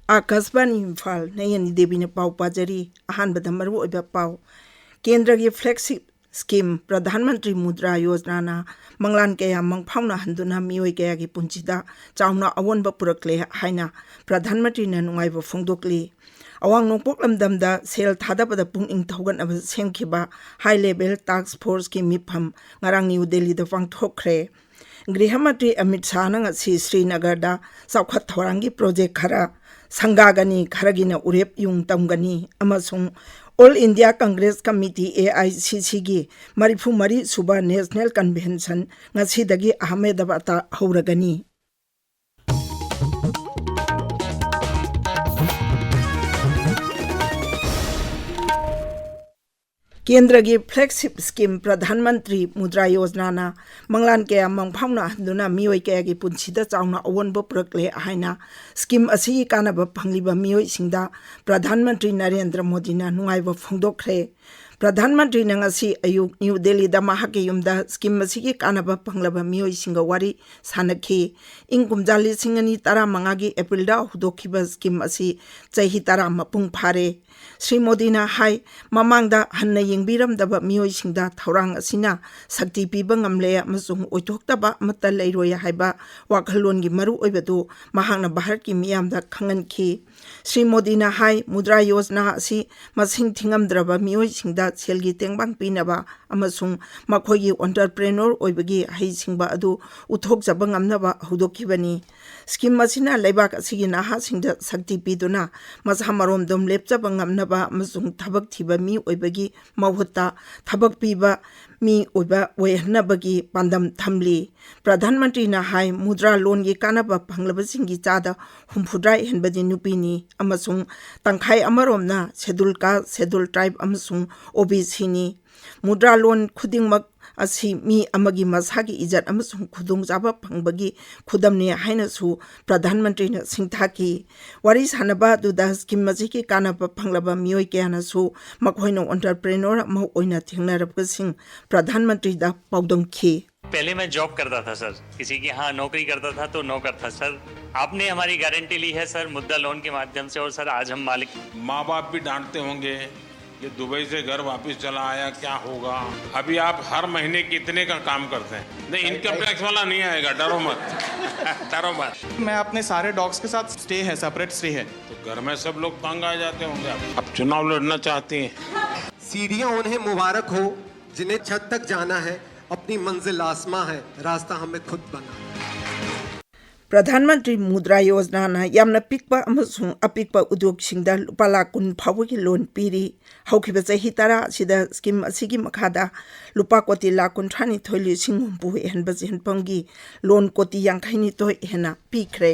Akashvani Imphal Nayani Devi ne pau pajari ahanbada maru oiba pau Kendra gi flagship scheme Pradhan Mantri Mudra Yojana na manglan kaya mangphauna handuna mioi kaya gi punchida chauna awonba purakle haina Pradhan Mantri na nungaiba phongdokli awang nongpok lamdamda sel thadabada punging thogan aba semkhiba high level task force ki mipham ngarang New Delhi da pangthokre Grihamantri Amit Shah na ngasi Srinagar da saukhat thorangi project khara Sangagani Kharagina Urep Yung Tamgani Amasung All India Congress Committee AICC gi Marifu Mari Suba National Convention Ngasidagi Ahmedabad Hauragani Kendra gi flagship scheme Pradhan Mantri Mudra Yojana na manglan kaya mangphauna handuna mioi kaya gi punchida chauna awonbo purakle haina scheme asi kanaba phangliba mioi singda Pradhan Mantri Narendra Modi na nungaiba phongdokre Pradhan Mantri na ngasi ayuk New Delhi da mahake yumda scheme asi gi kanaba phanglaba mioi singa wari sanakhi ingkumjali singani tara mangagi April da hudokhiba scheme asi chahi tara mapung phare Sri Modi na hai mamangda hanna yingbiramdaba mioi singda thaurang asina sakti piba ngamle amasung oithoktaba mata leiroya haiba wakhalon gi maru oibadu mahangna Bharat ki miyamda khanganki Sri Modi na hai Mudra Yojana asi masing thingamdraba mioi singda selgi tengbang pinaba amasung makhogi entrepreneur oibagi hai singba adu uthokjaba ngamnaba hudokhibani scheme asina leibak asigi naha singda sakti piduna masamarom dom lepchaba ngamnaba amasung thabak thiba mi oibagi mahutta thabak piba mi oiba wehnabagi pandam thamli Pradhan Mantri na hai mudra loan gi kanaba phanglaba singi chada humphudrai henbadi nupini amasung tangkhai amaromna schedule caste schedule tribe amasung OBC ni mudra loan khudingmak asi mi amagi masagi ijat amasung khudung jaba phangbagi khudamni haina su Pradhan Mantri na singthaki wari sanaba duda scheme majiki kanaba phanglaba mioi kyana su makhoino entrepreneur ma oina thingnarab sing Pradhan Mantri da paudong khi पहले मैं job करता था sir किसी की हाँ नौकरी करता था तो नौकर था सर आपने हमारी गारंटी ली है सर मुद्दा लोन के माध्यम से और सर आज हम मालिक माँ बाप भी डांटते होंगे ये दुबई से घर वापस चला आया क्या होगा अभी आप हर महीने कितने का काम करते हैं नहीं इनकम टैक्स वाला नहीं आएगा डरो मत डरो मत मैं अपने सारे डॉग्स के साथ स्टे है सेपरेट स्टे है तो घर में सब लोग तंग आ जाते होंगे अब चुनाव लड़ना चाहती हैं सीढ़ियां उन्हें मुबारक हो जिन्हें छत तक जाना है अपनी मंजिल आसमां है रास्ता हमें खुद बना Pradhan Mantri Mudra Yojana na yamna pikpa amasung apikpa udyog singda lupa lakh 10 phawagi loan piri haukiba chahi tara sida scheme asigi makhada lupa koti lakh 13 singhumpu henba henpamgi loan koti 50 toi hena pikre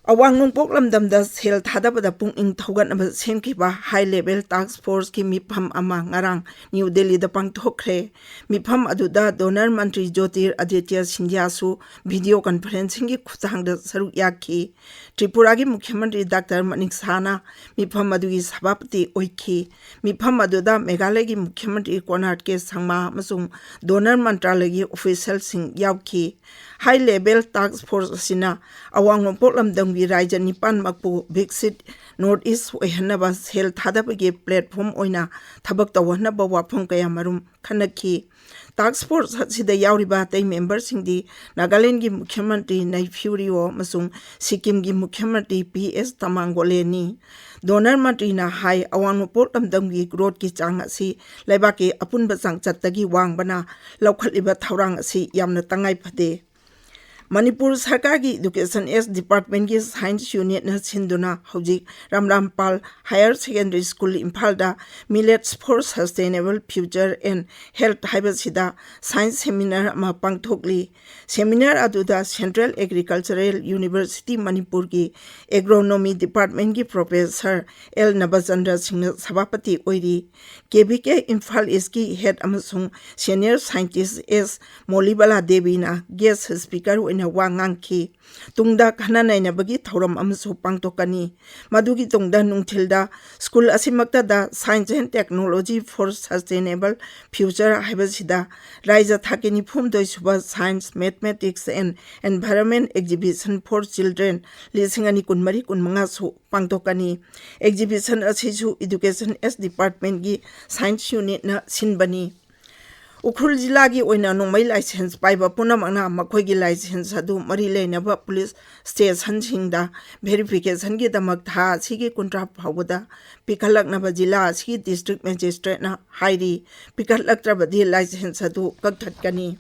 awang nongpok lamdamda sel thadabada pung ing thogan aba semkhiba high level task force ki mipham ama ngarang New Delhi da pangthokre mipham aduda donor mantri Jyotir Aditya Sindhya su video conferencing gi khuchangda saruk yakhi Tripura gi mukhyamantri Dr Manik Sana mipham adugi sabhapati oikhi mipham aduda Meghalaya gi mukhyamantri Konark ke sangma amasung donor mantralaya gi official sing yaukhi high level task force asina awang nongpok lamdam Raja Nipan Makpu Bixit Northeast Ohanaba Sel Thadabagi platform oina Tabak Tawanaba Wapong Kayamarum Kanaki Task Force Hatsida Yauriba Tay members in the Nagaland gi Mukhyamantri Naifurio Masung Sikkim gi Mukhyamantri PS Tamangoleni Donor Mantri na hai awang port amdam gi growth ki chang asi laibaki apun basang chattagi wang bana laukhaliba thaurang asi yamna tangai phade Manipur Sarkar gi Education S Department gi Science Unit na sinduna hojik Ramrampal Higher Secondary School Imphal da Millets for Sustainable Future and Health haibasida Science Seminar ma pangthokli Seminar aduda Central Agricultural University Manipur gi Agronomy Department gi Professor L Nabachandra Singh sabhapati oiri KBK Imphal S gi Head amasung Senior Scientist S Molibala Devi na guest speaker ꯃꯈꯣꯏꯅ ꯋꯥ ꯉꯥꯡꯈꯤ ꯇꯨꯡꯗ ꯈꯟꯅ ꯅꯩꯅꯕꯒꯤ ꯊꯧꯔꯝ ꯑꯃꯁꯨ ꯄꯥꯡꯊꯣꯛꯀꯅꯤ ꯃꯗꯨꯒꯤ ꯇꯨꯡꯗ ꯅꯨꯡꯊꯤꯜꯗ ꯁ꯭ꯀꯨꯜ ꯑꯁꯤꯃꯛꯇꯗ science and technology for sustainable future ꯍꯥꯏꯕꯁꯤꯗ ꯔꯥꯏꯖ ꯊꯥꯛꯀꯤ 92 ꯁꯨꯕ science mathematics and environment exhibition for children 2023-25 ꯁꯨ ꯄꯥꯡꯊꯣꯛꯀꯅꯤ ꯑꯦꯛꯖꯤꯕꯤꯁꯟ ꯑꯁꯤꯁꯨ ꯏꯗꯨꯀꯦꯁꯟ ꯑꯦꯁ ꯗꯤꯄꯥꯔꯠꯃꯦꯟꯠꯒꯤ ꯁꯥꯏꯟꯁ ꯌꯨꯅꯤꯠꯅ ꯁꯤꯟꯕꯅꯤ ꯎꯈ꯭ꯔꯨꯜ ꯖꯤꯂꯥꯒꯤ ꯑꯣꯏꯅ ꯅꯣꯡꯃꯩ ꯂꯥꯏꯁꯦꯟꯁ ꯄꯥꯏꯕ ꯄꯨꯝꯅꯃꯛꯅ ꯃꯈꯣꯏꯒꯤ ꯂꯥꯏꯁꯦꯟꯁ ꯑꯗꯨ ꯃꯔꯤ ꯂꯩꯅꯕ ꯄꯨꯂꯤꯁ ꯁ꯭ꯇꯦꯁꯟꯁꯤꯡꯗ ꯚꯦꯔꯤꯐꯤꯀꯦꯁꯟꯒꯤꯗꯃꯛ ꯊꯥ ꯑꯁꯤꯒꯤ 30 ꯐꯥꯎꯕꯗ ꯄꯤꯈꯠꯂꯛꯅꯕ ꯖꯤꯂꯥ ꯑꯁꯤꯒꯤ ꯗꯤꯁꯇ꯭ꯔꯤꯛ ꯃꯦꯖꯤꯁꯇ꯭ꯔꯦꯠꯅ ꯍꯥꯏꯔꯤ ꯄꯤꯈꯠꯂꯛꯇ꯭ꯔꯕꯗꯤ ꯂꯥꯏꯁꯦꯟꯁ ꯑꯗꯨ ꯀꯛꯊꯠꯀꯅꯤ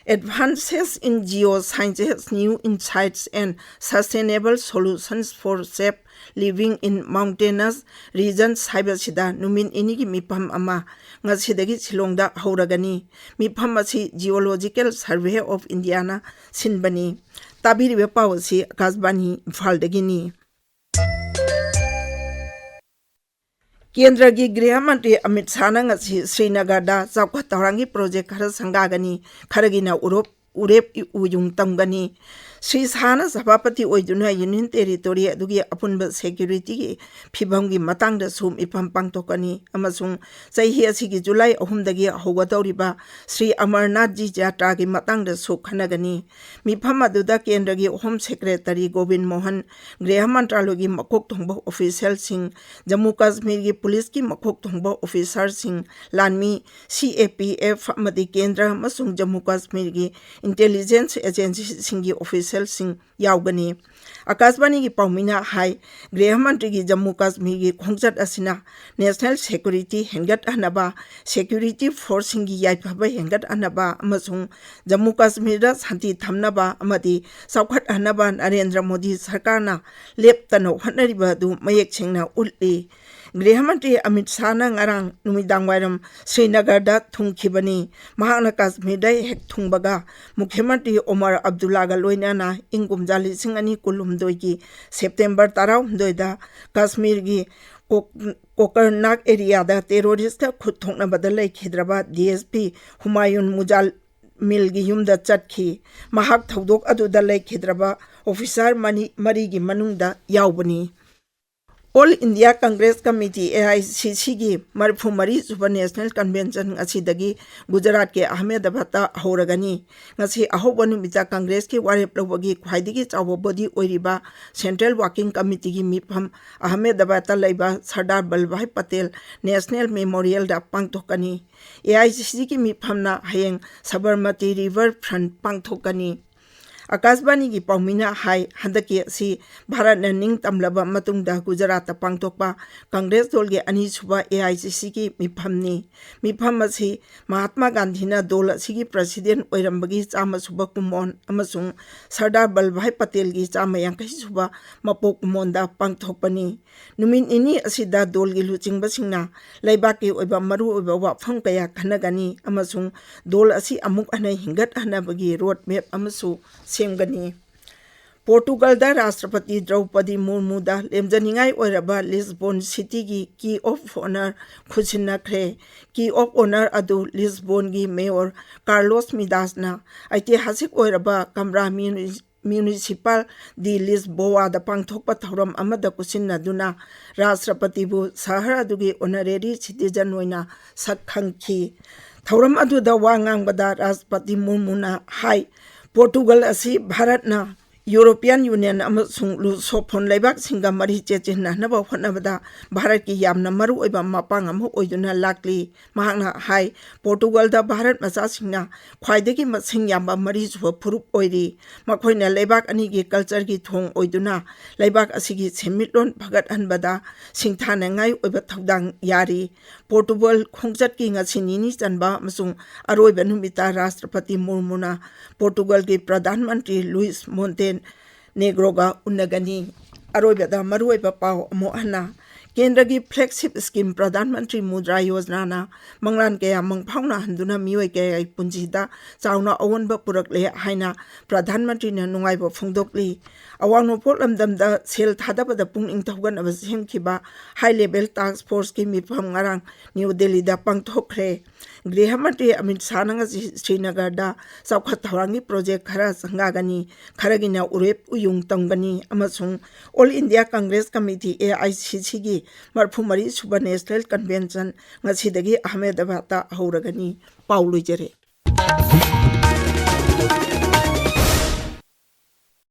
Advances in Geosciences, New Insights and Sustainable Solutions for Safe Living in Mountainous Regions 하이버시다 누민 이니기 미팜 아마 ngasidagi silongda hauragani mifam asi Geological Survey of Indiana sinbani tabiribe pawsi akasbani Imphaldagini केंद्र की गृह मंत्री अमित शाह ने श्रीनगर चौखट तौरांगी प्रोजेक्ट खर संगागनी खरगिना उरेप उयुंग तमगनी श्री शाह सभापति ओइदुना यूनियन टेरिटोरी अदुगी अपुनब सेक्यूरिटी की फिभम की मतंग सुम इफम पांगतोकनी अमसुंग चही असिगी जुलाई 3 दगी हौगदौरिबा श्री अमरनाथ जी यात्रा की मतंग सु खनगनी मिफम अदुदा केंद्र की होम सेक्रेटरी गोविंद मोहन गृह मंत्रालय की मकोक थोंबो ऑफिशियल सिंह जम्मू कश्मीर की पुलिस की मकोक थोंबो ऑफिसर सिंह लानमी CAPF मदि केंद्र मसुंग जम्मू कश्मीर की इंटेलिजेंस एजेंसी सिंह की ऑफिसर सिंह यावगनी आकाशवाणी की पाउमिना हाई गृह मंत्री की जम्मू कश्मीर की खोंगचट असिना नेशनल सिक्योरिटी हेंगट अनबा सिक्योरिटी फोर्सिंग की याइफब हेंगट अनबा अमसुंग जम्मू कश्मीर शांति थमनबा अमदि चौखट अनबा नरेंद्र मोदी सरकारना लेप्तनो हनरिबा दु मयेक सेंगना उल्ली गृह मंत्री Amit Shah ngarang numidang wairam Srinagar da thungkhibani mahakna Kashmir da hek thungbaga Mukhyamantri Omar Abdullah ga loinana ingum jali singani kulumdoi ki September 12 da Kashmir gi Kokarnak area da terrorist ka khut thongna badal khidraba DSP Humayun Mujal मिल की युमदा चटखी महाक थौदोक अदुदा लेखिद्रबा officer मरी की मनुंगदा यावबनी all India congress committee AICC की मरफुमरी super national convention असिदगी गुजरात के Ahmedabad हौरगनी ngasi ahoba numita Congress की वारेप लौबगी ख्वाइदगी चाव बॉडी ओइरिबा सेंट्रल वर्किंग कमिटी की मिफम अहमदाबाद लैबा सरदार वल्लभभाई पटेल नेशनल मेमोरियल दा पांगथोकनी AICC की मिफमना हयेंग सबरमती रिवर फ्रंट पांगथोकनी आकाशवाणी की पाउमिना हाई हंदकी असी भारत निंग तमलबा मतुंगदा गुजरात पांगथोकपा कांग्रेस दल के अनीसुबा AICC की मिफमनी मिफम असी महात्मा गांधी ना दल असिगी प्रेसिडेंट ओइरंबगी चामसुबा कुमोन अमसुंग सरदार वल्लभभाई पटेल की 150 मपोक कुमोनदा पांगथोकपनी नुमिन इनी असिदा दल की लुचिंगबसिंगना लैबाकी ओइबा मरु ओइबा वाफम कया खनगनी अमसुंग दल असी अमुक अनै हिंगत हनबगी रोड मैप अमसु सेमगनी पोर्टुगल दा राष्ट्रपति द्रौपदी मुर्मू दा लेमजनिंगाई ओइरबा लिस्बोन सिटी की ऑफ ऑनर खुसिनखरे की ऑफ ऑनर अदु लिस्बोन की मेयर कार्लोस मिदासना ऐतिहासिक ओइरबा कमरा म्युनिसिपल दी लिस्बोआ दा पांगथोकपा थौरम अमदा कुसिनदुना राष्ट्रपति बु शहर अदुगी ऑनरेरी सिटीजन ओइना सकखंखी थौरम अदुदा वा ngangbada राष्ट्रपति मुर्मूना हाई पोर्टुगल असी भारतना यूरोपियन यूनियन अमसुंग लुसोफोन लेबाक सिंगा मरी चेचिना नबा होनबदा भारत की यामना मरु ओइबा मपांग अम ओइदुना लाकली महांगना हाई पोर्टुगल दा भारत मचा सिंगना ख्वाइदगी मसिंग यामबा मरी सुब फुरुप ओइरी मखोइना लेबाक अनि की कल्चर की थोंग ओइदुना लेबाक असिगी सेमिटलोन भगत हनबदा सिंथानंगाई ओइबा थौदांग यारी पोर्टुगल खोंगचट की ngasiनी चनबा अमसुंग अरोइबा नुमिता राष्ट्रपति मुर्मुना पोर्टुगल की प्रधानमंत्री लुइस मोंटेन नेग्रोगा उन्नगनी अरोइबदा मरुइबा पाव अमोहना केंद्र की फ्लैगशिप स्कीम प्रधानमंत्री मुद्रा योजना ना मंगलान कया मंगफाउना हंदुना मियोय कया पुंजीदा चाउना अवनबा पुरकले हाइना प्रधानमंत्री ना नुंगाइबा फोंदोकली अवांग नोपोल लमदमदा सेल थादाबदा पुंगिंग थौगन अब सेमखिबा हाई लेवल टास्क फोर्स की मिफम ngarang न्यू दिल्ली दा पांगथोखरे गृह मंत्री अमित शाह श्रीनगर चौखट थौरांगी प्रोजेक्ट खरा संगागनी खरगिना उरेप उयुंग तंगनी all India congress committee AICC की 34 सुबह नेशनल कन्वेंशन अहमदाबाद हौरगनी पाउ लुजरे।